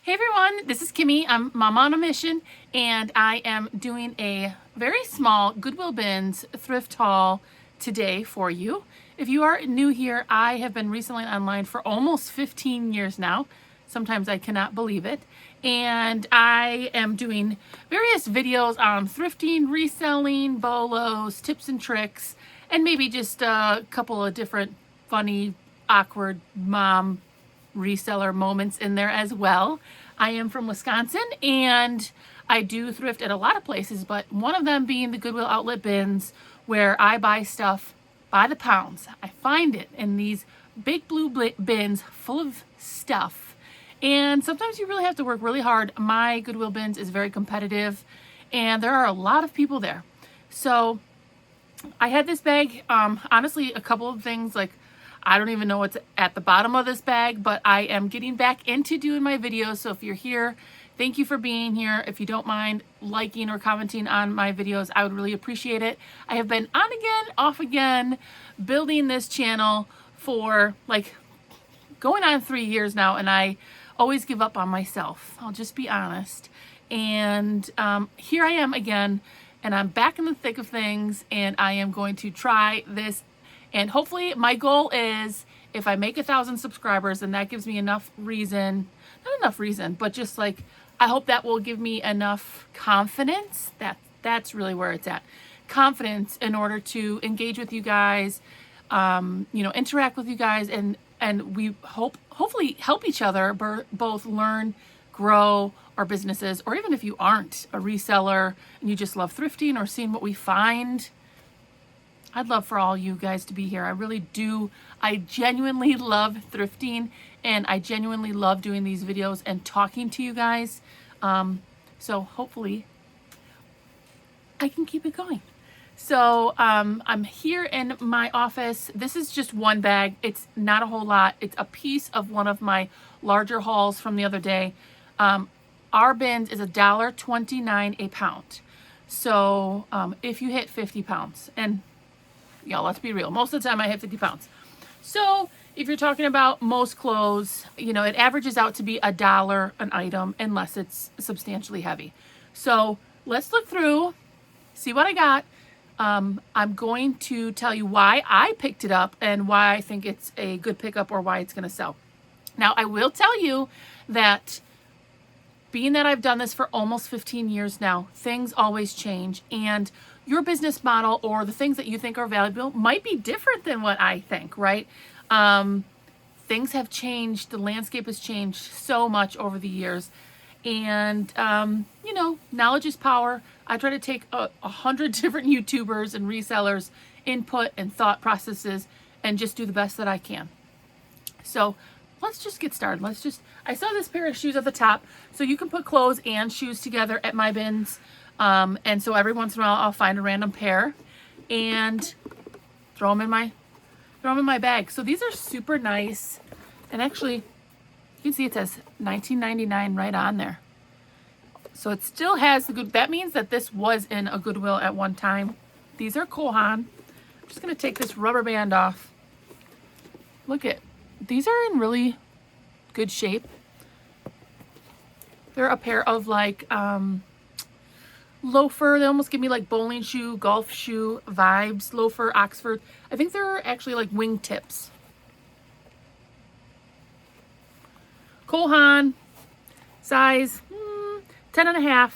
Hey everyone, this is Kimmy. I'm Mama on a Mission, and I am doing a very small Goodwill bins thrift haul today for you. If you are new here, I have been reselling online for almost 15 years now. Sometimes I cannot believe it. And I am doing various videos on thrifting, reselling, bolos, tips and tricks, and maybe just a couple of different funny, awkward mom reseller moments in there as well. I am from Wisconsin and I do thrift at a lot of places, but one of them being the Goodwill outlet bins where I buy stuff by the pounds. I find it in these big blue bins full of stuff. And sometimes you really have to work really hard. My Goodwill bins is very competitive and there are a lot of people there. So I had this bag, honestly, a couple of things like I don't even know what's at the bottom of this bag, but I am getting back into doing my videos. So if you're here, thank you for being here. If you don't mind liking or commenting on my videos, I would really appreciate it. I have been on again, off again, building this channel for like going on 3 years now, and I always give up on myself. I'll just be honest. And here I am again, and I'm back in the thick of things, and I am going to try this. And hopefully my goal is if I make 1,000 subscribers, and that gives me enough reason, not enough reason, but just like, I hope that will give me enough confidence. That's really where it's at. Confidence in order to engage with you guys, interact with you guys, and we hopefully help each other both learn, grow our businesses, or even if you aren't a reseller and you just love thrifting or seeing what we find. I'd love for all you guys to be here. I really do. I genuinely love thrifting, and I genuinely love doing these videos and talking to you guys. So hopefully I can keep it going. So I'm here in my office. This is just one bag. It's not a whole lot. It's a piece of one of my larger hauls from the other day. Our bins is $1.29 a pound. So if you hit 50 pounds, and y'all, let's be real. Most of the time I hit 50 pounds. So if you're talking about most clothes, it averages out to be $1 an item unless it's substantially heavy. So let's look through, see what I got. I'm going to tell you why I picked it up and why I think it's a good pickup or why it's going to sell. Now, I will tell you that being that I've done this for almost 15 years now, things always change, and your business model or the things that you think are valuable might be different than what I think, right? Things have changed. The landscape has changed so much over the years. And, knowledge is power. I try to take 100 different YouTubers and resellers' input and thought processes and just do the best that I can. So let's just get started. I saw this pair of shoes at the top. So you can put clothes and shoes together at my bins. And so every once in a while I'll find a random pair and throw them in my bag. So these are super nice. And actually, you can see it says $19.99 right on there. So it still has the good, that means that this was in a Goodwill at one time. These are Kohan. I'm just going to take this rubber band off. Look at, these are in really good shape. They're a pair of like, loafer. They almost give me like bowling shoe, golf shoe vibes. Loafer, Oxford. I think they're actually like wing tips. Kohan, size 10.5.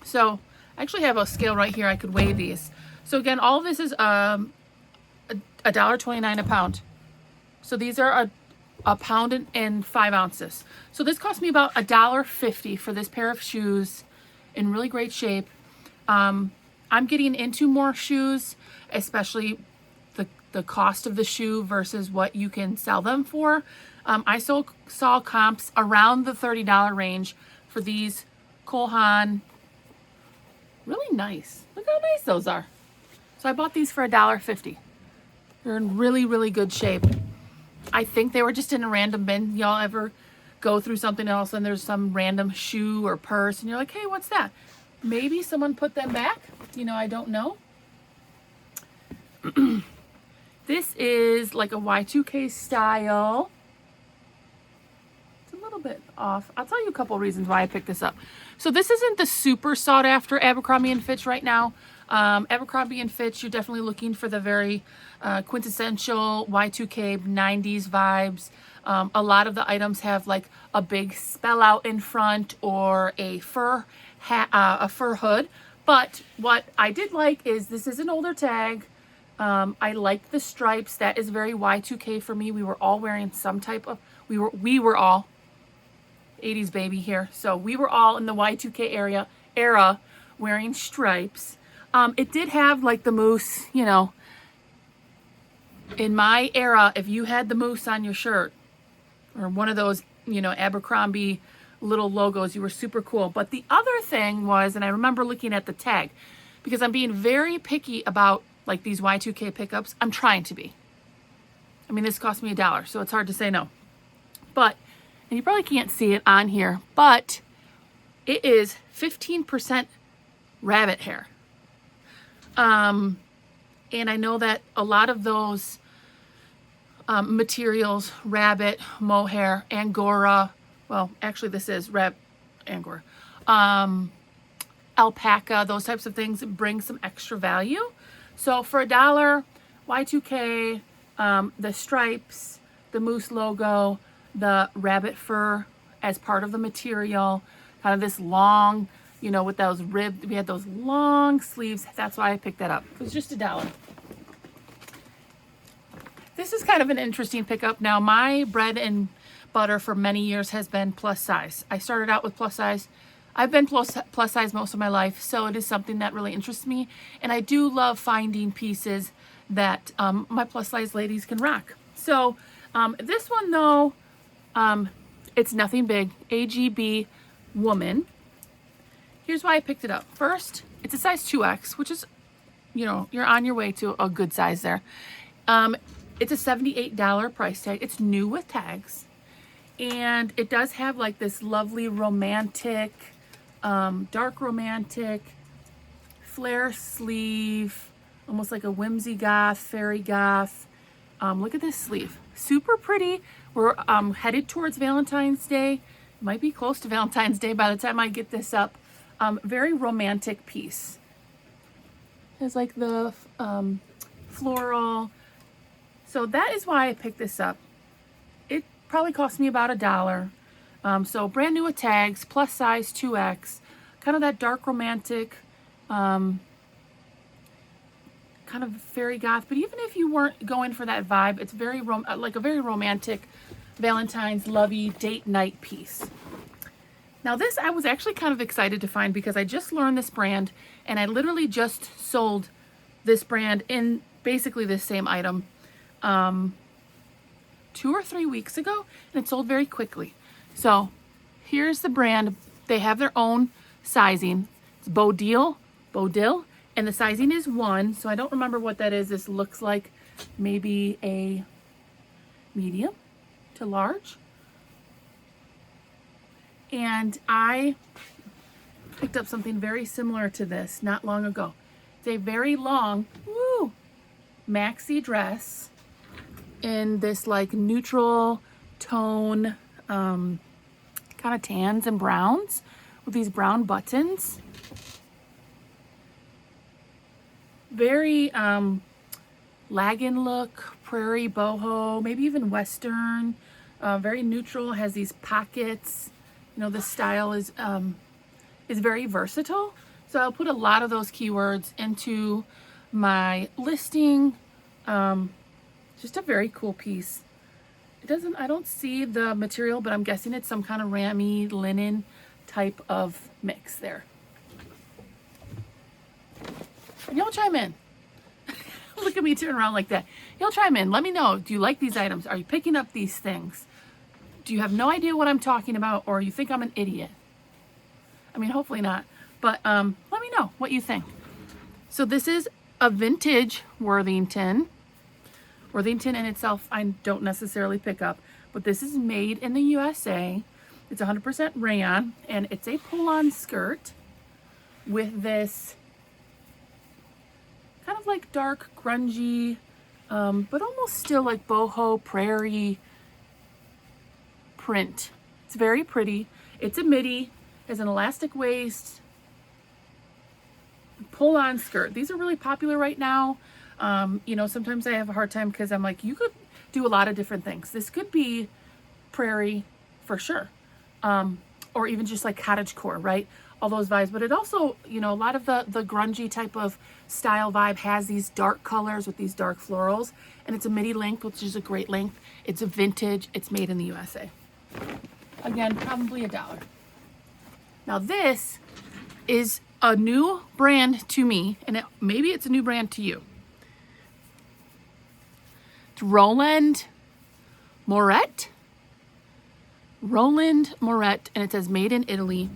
So I actually have a scale right here. I could weigh these. So again, all of this is $1.29 a pound. So these are a pound and 5 ounces. So this cost me about $1.50 for this pair of shoes in really great shape. I'm getting into more shoes, especially the cost of the shoe versus what you can sell them for. I saw comps around the $30 range for these Kohan. Really nice. Look how nice those are. So I bought these for $1.50. They're in really, really good shape. I think they were just in a random bin. Y'all ever go through something else and there's some random shoe or purse and you're like, hey, what's that? Maybe someone put them back. I don't know. This is like a Y2K style. It's a little bit off. I'll tell you a couple reasons why I picked this up. So this isn't the super sought after Abercrombie & Fitch right now. Abercrombie & Fitch, you're definitely looking for the very quintessential Y2K 90s vibes. A lot of the items have like a big spell out in front or a fur hood. But what I did like is this is an older tag. I like the stripes. That is very Y2K for me. We were all wearing some type of, we were all 80s baby here. So we were all in the Y2K era wearing stripes. It did have like the moose, you know, in my era, if you had the moose on your shirt or one of those, you know, Abercrombie little logos, you were super cool. But the other thing was, and I remember looking at the tag, because I'm being very picky about like these Y2K pickups. I'm trying to be. I mean, this cost me $1, so it's hard to say no. But, and you probably can't see it on here, but it is 15% rabbit hair. And I know that a lot of those materials, rabbit, mohair, angora, well, actually this is angora, alpaca, those types of things bring some extra value. So for $1, Y2K, the stripes, the moose logo, the rabbit fur as part of the material, kind of this long, you know, with those ribbed, we had those long sleeves. That's why I picked that up. It was just $1. This is kind of an interesting pickup. Now, my bread and butter for many years has been plus size. I started out with plus size. I've been plus size most of my life, so it is something that really interests me. And I do love finding pieces that my plus size ladies can rock. So this one though, it's nothing big. AGB woman. Here's why I picked it up. First, it's a size 2X, which is, you know, you're on your way to a good size there. It's a $78 price tag. It's new with tags. And it does have like this lovely romantic, dark romantic flare sleeve, almost like a whimsy goth, fairy goth. Look at this sleeve. Super pretty. We're headed towards Valentine's Day. Might be close to Valentine's Day by the time I get this up. Very romantic piece. Has like the floral. So that is why I picked this up. It probably cost me about $1. So brand new with tags, plus size 2X, kind of that dark romantic, kind of fairy goth. But even if you weren't going for that vibe, it's very like a very romantic Valentine's lovey date night piece. Now this I was actually kind of excited to find because I just learned this brand and I literally just sold this brand in basically this same item 2 or 3 weeks ago, and it sold very quickly. So here's the brand. They have their own sizing. It's Bodil, and the sizing is 1. So I don't remember what that is. This looks like maybe a medium to large. And I picked up something very similar to this not long ago. It's a very long, maxi dress in this like neutral tone, kind of tans and browns with these brown buttons. Very laggin look, prairie boho, maybe even western. Very neutral, has these pockets. You know, the style is very versatile. So I'll put a lot of those keywords into my listing. Just a very cool piece. I don't see the material, but I'm guessing it's some kind of rammy linen type of mix there. And y'all chime in. Look at me turn around like that. Y'all chime in. Let me know. Do you like these items? Are you picking up these things? Do you have no idea what I'm talking about, or you think I'm an idiot? I mean, hopefully not. But let me know what you think. So this is a vintage Worthington. Worthington in itself, I don't necessarily pick up, but this is made in the USA. It's 100% rayon, and it's a pull-on skirt with this kind of like dark, grungy, but almost still like boho prairie print. It's very pretty. It's a midi, has an elastic waist, pull-on skirt. These are really popular right now. You know, sometimes I have a hard time because I'm like, you could do a lot of different things. This could be prairie for sure. Or even just like cottagecore, right? All those vibes. But it also, you know, a lot of the grungy type of style vibe has these dark colors with these dark florals. And it's a midi length, which is a great length. It's a vintage. It's made in the USA. Again, probably $1. Now this is a new brand to me, and maybe it's a new brand to you. It's Roland Moret. Roland Moret, and it says made in Italy.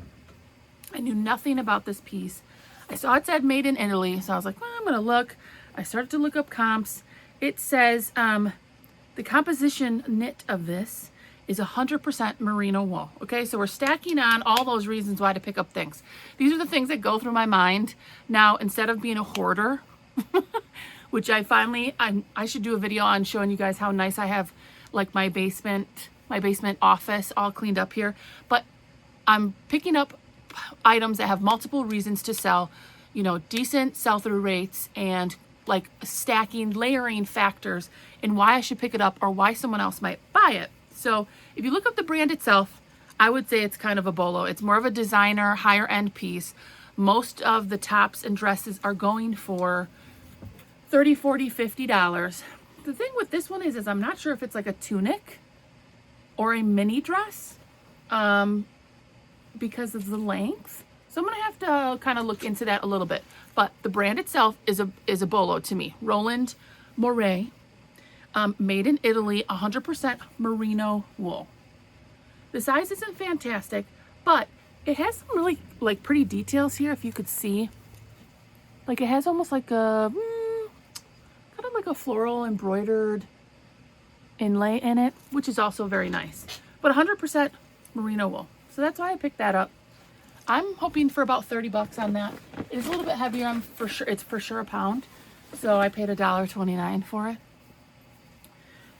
I knew nothing about this piece. I saw it said made in Italy, so I was like, well, I'm gonna look. I started to look up comps. It says the composition knit of this is 100% merino wool. Okay, so we're stacking on all those reasons why to pick up things. These are the things that go through my mind. Now, instead of being a hoarder, which I should do a video on showing you guys how nice I have like my basement office all cleaned up here. But I'm picking up items that have multiple reasons to sell, you know, decent sell-through rates and like stacking, layering factors in why I should pick it up or why someone else might buy it. So if you look up the brand itself, I would say it's kind of a bolo. It's more of a designer, higher end piece. Most of the tops and dresses are going for $30, $40, $50. The thing with this one is I'm not sure if it's like a tunic or a mini dress because of the length. So I'm gonna have to kind of look into that a little bit. But the brand itself is a bolo to me. Roland Moret. Made in Italy, 100% merino wool. The size isn't fantastic, but it has some really like pretty details here. If you could see, like it has almost like a kind of like a floral embroidered inlay in it, which is also very nice. But 100% merino wool. So that's why I picked that up. I'm hoping for about 30 bucks on that. It is a little bit heavier. It's for sure a pound. So I paid $1.29 for it.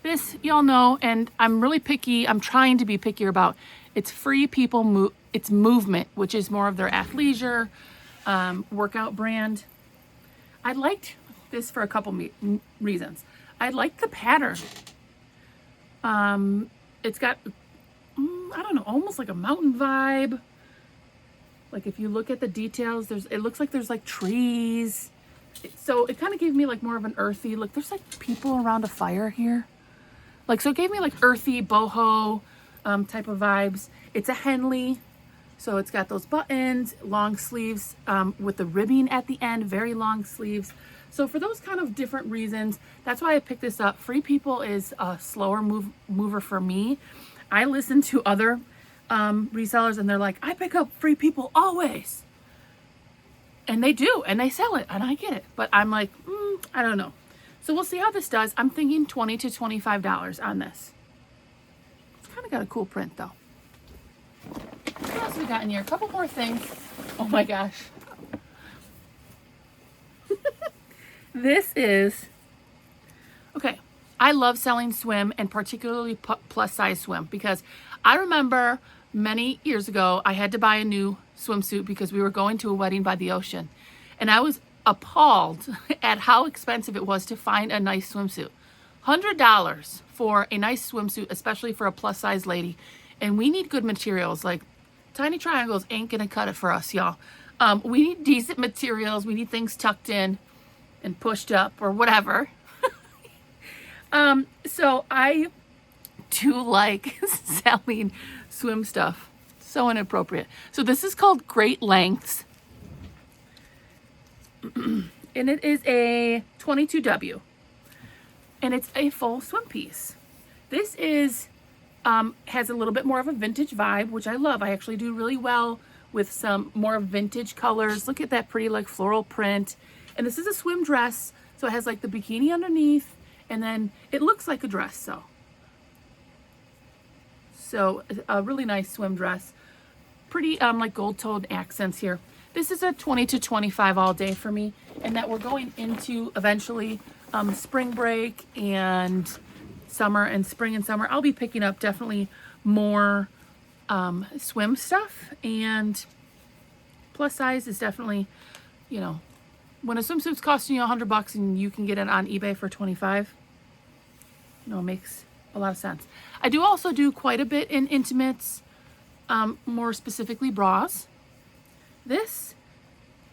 This, y'all know, and I'm really picky. I'm trying to be pickier about. It's Free People it's Movement, which is more of their athleisure workout brand. I liked this for a couple reasons. I like the pattern. It's got, I don't know, almost like a mountain vibe. Like if you look at the details, it looks like there's like trees. So it kind of gave me like more of an earthy look. There's like people around a fire here. Like, so it gave me like earthy boho type of vibes. It's a Henley, so it's got those buttons, long sleeves with the ribbing at the end, very long sleeves. So for those kind of different reasons, that's why I picked this up. Free People is a slower mover for me. I listen to other resellers and they're like, I pick up Free People always. And they do, and they sell it, and I get it. But I'm like, I don't know. So we'll see how this does. I'm thinking $20 to $25 on this. It's kind of got a cool print though. What else we got in here? A couple more things. Oh my gosh. This is, okay, I love selling swim and particularly plus size swim because I remember many years ago I had to buy a new swimsuit because we were going to a wedding by the ocean. And I was appalled at how expensive it was to find a nice swimsuit. $100 for a nice swimsuit, especially for a plus size lady. And we need good materials. Like tiny triangles ain't gonna cut it for us, y'all. We need decent materials. We need things tucked in and pushed up or whatever. So I do like selling swim stuff. So inappropriate. So this is called Great Lengths. And it is a 22W. And it's a full swim piece. This is has a little bit more of a vintage vibe, which I love. I actually do really well with some more vintage colors. Look at that pretty like floral print. And this is a swim dress. So it has like the bikini underneath and then it looks like a dress. So a really nice swim dress. Pretty like gold toned accents here. This is a 20 to 25 all day for me. And that we're going into eventually spring break and summer and spring and summer. I'll be picking up definitely more swim stuff, and plus size is definitely, you know, when a swimsuit's costing you $100 and you can get it on eBay for 25, you know, it makes a lot of sense. I do also do quite a bit in intimates, more specifically bras. This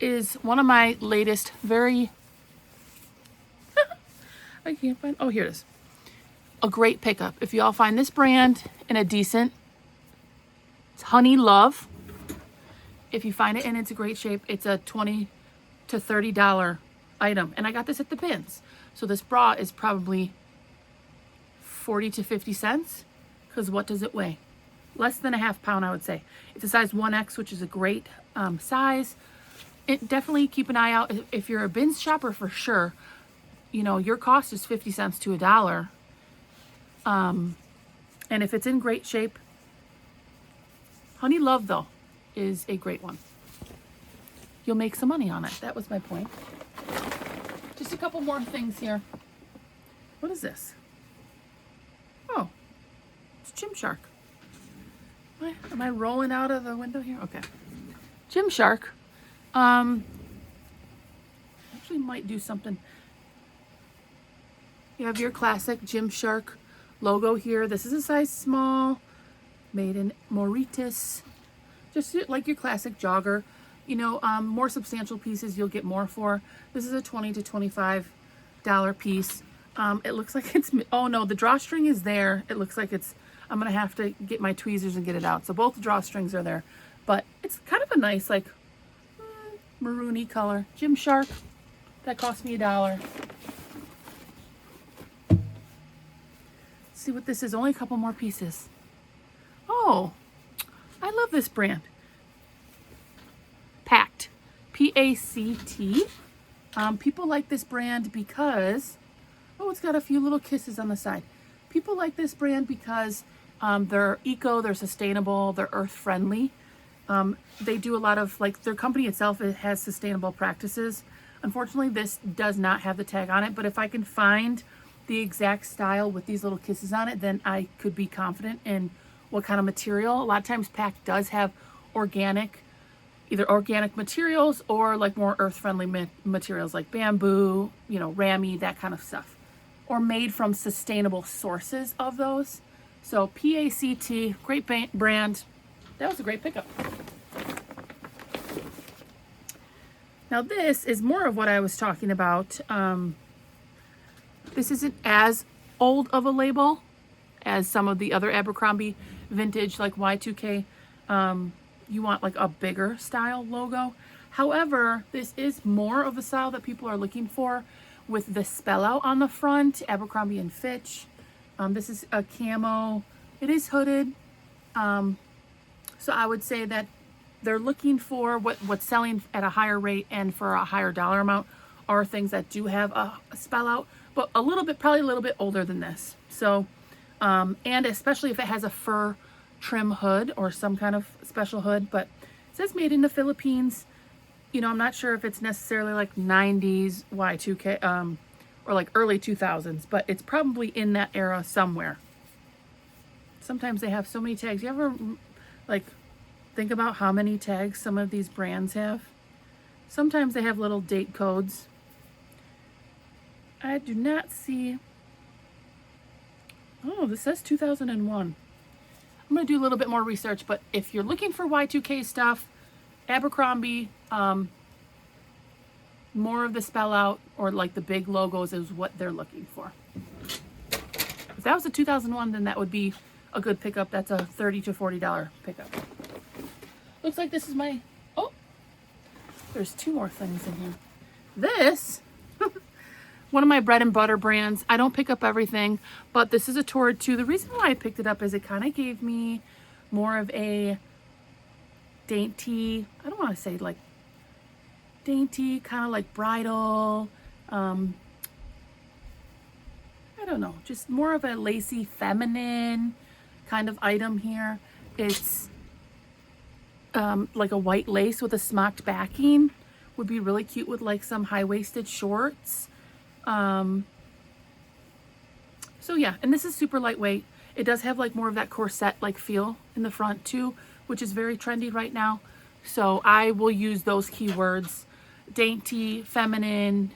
is one of my latest very, I can't find, oh, here it is. A great pickup. If y'all find this brand in a decent, it's Honey Love. If you find it and it's a great shape, it's a $20 to $30 item. And I got this at the bins. So this bra is probably 40 to 50 cents, because what does it weigh? Less than a half pound, I would say. It's a size 1X, which is a great size. It definitely keep an eye out. If you're a bins shopper, for sure, you know, your cost is 50 cents to $1. And if it's in great shape, Honey Love, though, is a great one. You'll make some money on it. That was my point. Just a couple more things here. What is this? Oh, it's Gymshark. Am I rolling out of the window here? Okay. Gymshark. Actually might do something. You have your classic Gymshark logo here. This is a size small, made in Mauritius. Just like your classic jogger. You know, more substantial pieces you'll get more for. This is a $20 to $25 piece. It looks like it's, oh no, the drawstring is there. It looks like it's, I'm going to have to get my tweezers and get it out. So both drawstrings are there. But it's kind of a nice, like, maroony color. Gymshark. That cost me $1. Let's see what this is. Only a couple more pieces. Oh, I love this brand. Pact. P-A-C-T. People like this brand because, oh, it's got a few little kisses on the side. People like this brand because they're eco, they're sustainable, they're earth friendly. They do a lot of, like, their company itself, it has sustainable practices. Unfortunately, this does not have the tag on it, but if I can find the exact style with these little kisses on it, then I could be confident in what kind of material. A lot of times Pact does have organic, either organic materials or like more earth-friendly materials like bamboo, you know, ramie, that kind of stuff. Or made from sustainable sources of those. So PACT, great brand. That was a great pickup. Now this is more of what I was talking about. This isn't as old of a label as some of the other Abercrombie vintage, like Y2K. You want like a bigger style logo. However, this is more of a style that people are looking for with the spell out on the front, Abercrombie and Fitch. This is a camo. It is hooded. So I would say that they're looking for what's selling at a higher rate and for a higher dollar amount are things that do have a spell out, but a little bit, probably a little bit older than this. So, and especially if it has a fur trim hood or some kind of special hood, but it says made in the Philippines. You know, I'm not sure if it's necessarily like 90s Y2K, or like early 2000s, but it's probably in that era somewhere. Sometimes they have so many tags. You ever like think about how many tags some of these brands have? Sometimes they have little date codes. I do not see. Oh, this says 2001. I'm going to do a little bit more research, but if you're looking for Y2K stuff, Abercrombie, more of the spell out or like the big logos is what they're looking for. If that was a 2001, then that would be a good pickup. That's a $30 to $40 pickup. Looks like this is my, oh, there's two more things in here. This, one of my bread and butter brands. I don't pick up everything, but this is a Torrid 2. The reason why I picked it up is it kind of gave me more of a dainty, I don't want to say like dainty, kind of like bridal, I don't know, just more of a lacy feminine kind of item here. It's like a white lace with a smocked backing. Would be really cute with like some high-waisted shorts. So yeah, and this is super lightweight. It does have like more of that corset like feel in the front too, which is very trendy right now. So I will use those keywords: dainty, feminine,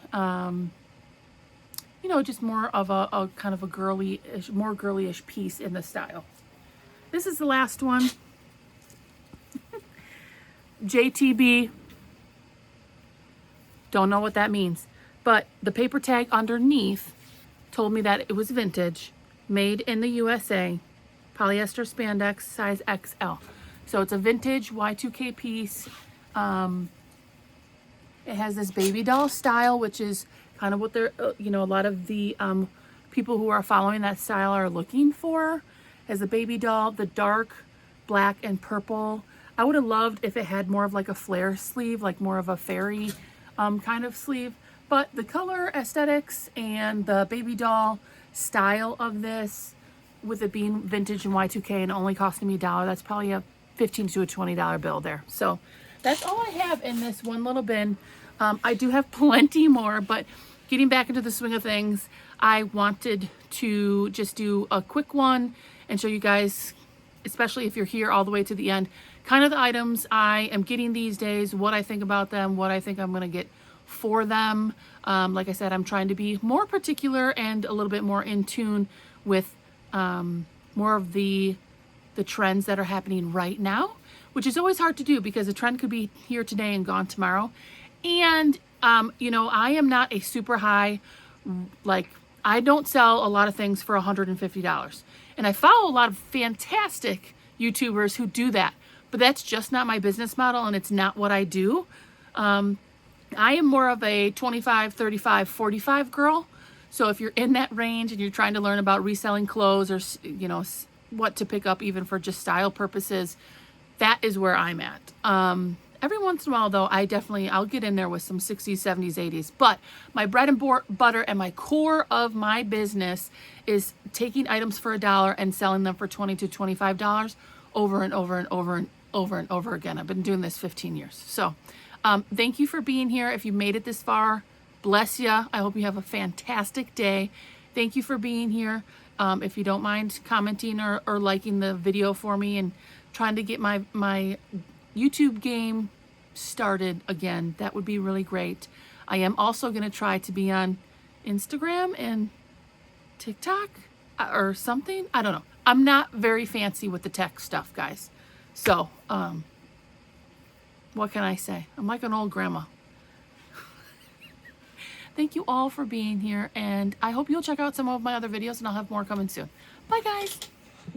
you know, just more of a kind of a girly-ish, more girly-ish piece in the style. This is the last one. JTB. Don't know what that means, but the paper tag underneath told me that it was vintage, made in the USA, polyester spandex, size XL. So it's a vintage Y2K piece. It has this baby doll style, which is kind of what they're, you know, a lot of the people who are following that style are looking for. It has a baby doll, the dark black and purple. I would have loved if it had more of like a flare sleeve, like more of a fairy kind of sleeve. But the color aesthetics and the baby doll style of this, with it being vintage and Y2K and only costing me $1, that's probably a $15 to a $20 bill there. So that's all I have in this one little bin. I do have plenty more, but getting back into the swing of things, I wanted to just do a quick one and show you guys, especially if you're here all the way to the end, kind of the items I am getting these days, what I think about them, what I think I'm going to get for them. Like I said, I'm trying to be more particular and a little bit more in tune with more of the trends that are happening right now, which is always hard to do because a trend could be here today and gone tomorrow. And, you know, I am not a super high, like, I don't sell a lot of things for $150. And I follow a lot of fantastic YouTubers who do that, but that's just not my business model, and it's not what I do. I am more of a 25, 35, 45 girl. So if you're in that range and you're trying to learn about reselling clothes or, you know, what to pick up even for just style purposes, that is where I'm at. Every once in a while, though, I'll get in there with some 60s, 70s, 80s. But my bread and butter and my core of my business is taking items for $1 and selling them for $20 to $25 over and over and over and over and over again. I've been doing this 15 years. So thank you for being here. If you made it this far, bless you. I hope you have a fantastic day. Thank you for being here. If you don't mind commenting or liking the video for me and trying to get my YouTube game started again, that would be really great. I am also going to try to be on Instagram and TikTok or something. I don't know. I'm not very fancy with the tech stuff, guys. So, what can I say? I'm like an old grandma. Thank you all for being here, and I hope you'll check out some of my other videos, and I'll have more coming soon. Bye, guys.